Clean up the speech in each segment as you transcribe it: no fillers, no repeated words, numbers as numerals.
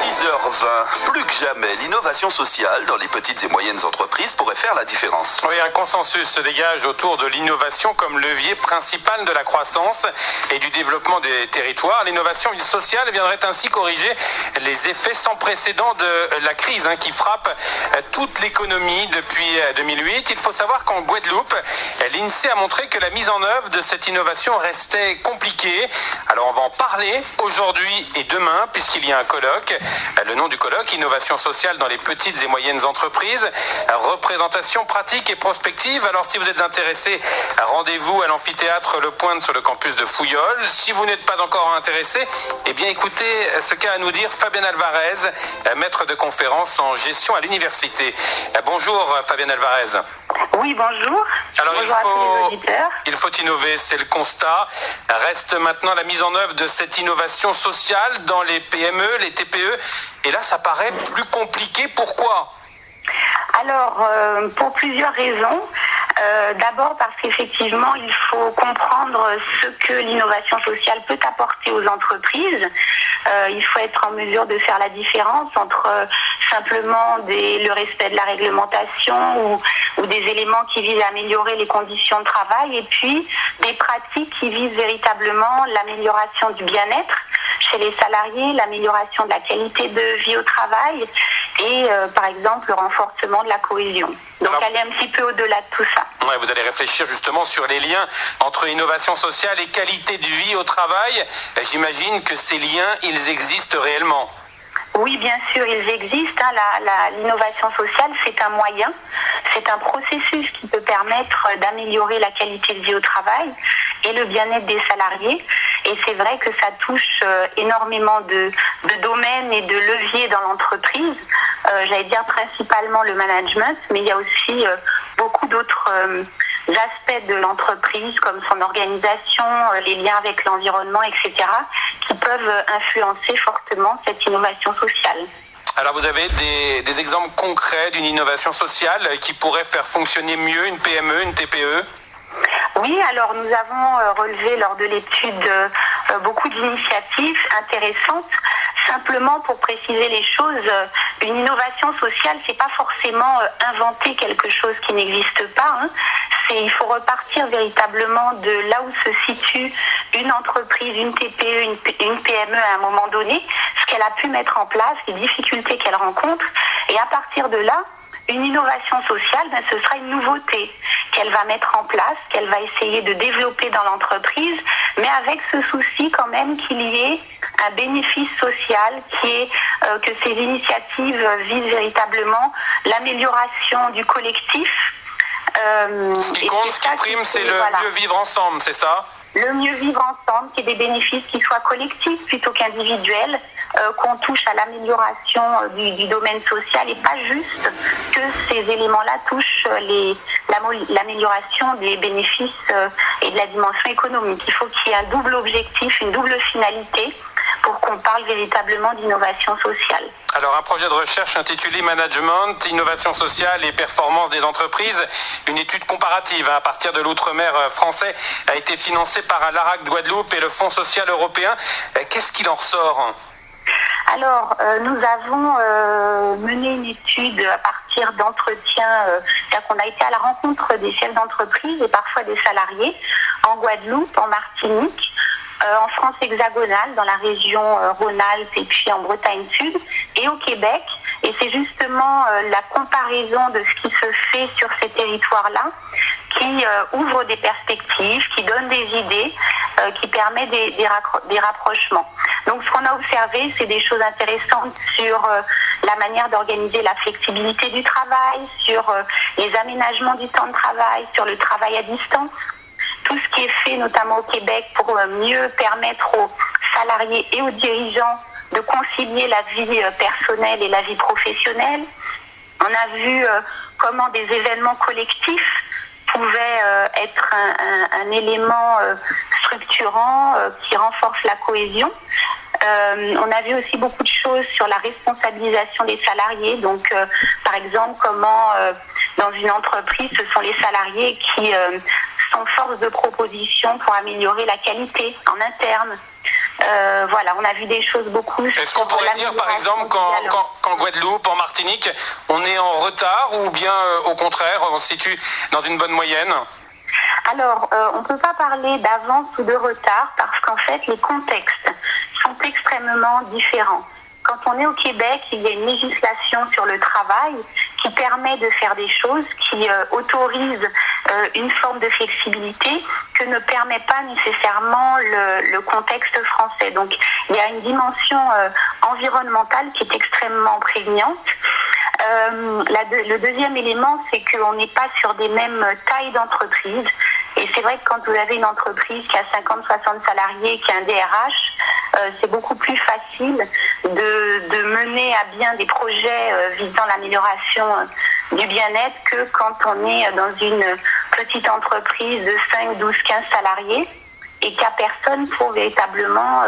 6h20, plus que jamais, l'innovation sociale dans les petites et moyennes entreprises pourrait faire la différence. Oui, un consensus se dégage autour de l'innovation comme levier principal de la croissance et du développement des territoires. L'innovation sociale viendrait ainsi corriger les effets sans précédent de la crise qui frappe toute l'économie depuis 2008. Il faut savoir qu'en Guadeloupe, l'INSEE a montré que la mise en œuvre de cette innovation restait compliquée. Alors on va en parler aujourd'hui et demain puisqu'il y a un colloque. Le nom du colloque, Innovation sociale dans les petites et moyennes entreprises, représentation pratique et prospective. Alors si vous êtes intéressé, rendez-vous à l'amphithéâtre Le Pointe sur le campus de Fouillol. Si vous n'êtes pas encore intéressé, eh bien écoutez ce qu'a à nous dire Fabienne Alvarez, maître de conférence en gestion à l'université. Bonjour Fabienne Alvarez. Oui, bonjour. Alors bonjour à tous les auditeurs. Il faut innover, c'est le constat. Reste maintenant la mise en œuvre de cette innovation sociale dans les PME, les TPE. Et là, ça paraît plus compliqué. Pourquoi ? Alors, pour plusieurs raisons. D'abord parce qu'effectivement, il faut comprendre ce que l'innovation sociale peut apporter aux entreprises. Il faut être en mesure de faire la différence entre simplement le respect de la réglementation ou des éléments qui visent à améliorer les conditions de travail et puis des pratiques qui visent véritablement l'amélioration du bien-être chez les salariés, l'amélioration de la qualité de vie au travail et par exemple le renforcement de la cohésion. Donc aller un petit peu au-delà de tout ça. Ouais, vous allez réfléchir justement sur les liens entre innovation sociale et qualité de vie au travail. J'imagine que ces liens, ils existent réellement. Oui, bien sûr, ils existent. L'innovation sociale, c'est un moyen, c'est un processus qui peut permettre d'améliorer la qualité de vie au travail et le bien-être des salariés. Et c'est vrai que ça touche énormément de domaines et de leviers dans l'entreprise. J'allais dire principalement le management, mais il y a aussi beaucoup d'autres aspects de l'entreprise, comme son organisation, les liens avec l'environnement, etc., qui peuvent influencer fortement cette innovation sociale. Alors vous avez des exemples concrets d'une innovation sociale qui pourrait faire fonctionner mieux une PME, une TPE ? Oui, alors nous avons relevé lors de l'étude beaucoup d'initiatives intéressantes. Simplement pour préciser les choses, une innovation sociale, c'est pas forcément inventer quelque chose qui n'existe pas. Il faut repartir véritablement de là où se situe une entreprise, une TPE, une PME à un moment donné, ce qu'elle a pu mettre en place, les difficultés qu'elle rencontre, et à partir de là, une innovation sociale, ce sera une nouveauté qu'elle va mettre en place, qu'elle va essayer de développer dans l'entreprise, mais avec ce souci quand même qu'il y ait un bénéfice social qui est que ces initiatives visent véritablement l'amélioration du collectif. Ce qui compte, ce qui prime, c'est le mieux vivre ensemble, c'est ça ? Le mieux vivre ensemble, qu'il y ait des bénéfices qui soient collectifs plutôt qu'individuels, qu'on touche à l'amélioration du domaine social et pas juste que ces éléments-là touchent l'amélioration des bénéfices et de la dimension économique. Il faut qu'il y ait un double objectif, une double finalité pour qu'on parle véritablement d'innovation sociale. Alors un projet de recherche intitulé Management, innovation sociale et performance des entreprises, une étude comparative à partir de l'outre-mer français a été financée par l'ARAC de Guadeloupe et le Fonds social européen. Qu'est-ce qu'il en ressort ? Alors, nous avons mené une étude à partir d'entretiens, c'est-à-dire qu'on a été à la rencontre des chefs d'entreprise et parfois des salariés en Guadeloupe, en Martinique, en France hexagonale, dans la région Rhône-Alpes et puis en Bretagne Sud et au Québec. Et c'est justement la comparaison de ce qui se fait sur ces territoires-là qui ouvre des perspectives, qui donne des idées, qui permet des rapprochements. Donc ce qu'on a observé, c'est des choses intéressantes sur la manière d'organiser la flexibilité du travail, sur les aménagements du temps de travail, sur le travail à distance. Tout ce qui est fait notamment au Québec pour mieux permettre aux salariés et aux dirigeants de concilier la vie personnelle et la vie professionnelle. On a vu comment des événements collectifs pouvaient être un élément structurant qui renforce la cohésion. On a vu aussi beaucoup de choses sur la responsabilisation des salariés. Donc, par exemple, comment dans une entreprise, ce sont les salariés qui sont force de proposition pour améliorer la qualité en interne. Voilà, on a vu des choses beaucoup. Est-ce qu'on pourrait dire, par exemple, qu'en Guadeloupe, en Martinique, on est en retard ou bien au contraire, on se situe dans une bonne moyenne? Alors, on ne peut pas parler d'avance ou de retard parce qu'en fait, les contextes sont extrêmement différents. Quand on est au Québec, il y a une législation sur le travail qui permet de faire des choses, qui autorise une forme de flexibilité que ne permet pas nécessairement le contexte français. Donc, il y a une dimension environnementale qui est extrêmement prégnante. Le deuxième élément, c'est qu'on n'est pas sur des mêmes tailles d'entreprise. Et c'est vrai que quand vous avez une entreprise qui a 50-60 salariés, qui a un DRH, c'est beaucoup plus facile de mener à bien des projets visant l'amélioration du bien-être que quand on est dans une petite entreprise de 5, 12, 15 salariés et qu'il n'y a personne pour véritablement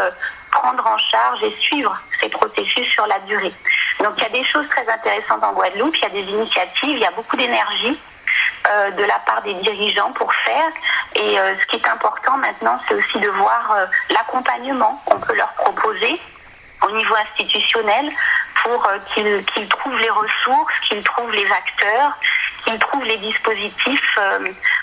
prendre en charge et suivre ces processus sur la durée. Donc il y a des choses très intéressantes en Guadeloupe, il y a des initiatives, il y a beaucoup d'énergie de la part des dirigeants pour faire. Et ce qui est important maintenant, c'est aussi de voir l'accompagnement qu'on peut leur proposer au niveau institutionnel pour qu'ils trouvent les ressources, qu'ils trouvent les acteurs, qu'ils trouvent les dispositifs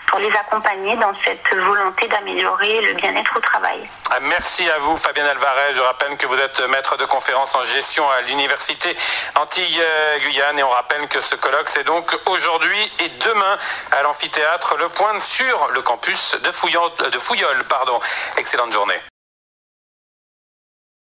pour les accompagner dans cette volonté d'améliorer le bien-être au travail. Merci à vous, Fabienne Alvarez. Je rappelle que vous êtes maître de conférence en gestion à l'Université Antilles-Guyane et on rappelle que ce colloque, c'est donc aujourd'hui et demain à l'amphithéâtre Le Pointe sur le campus de Fouillol. Excellente journée.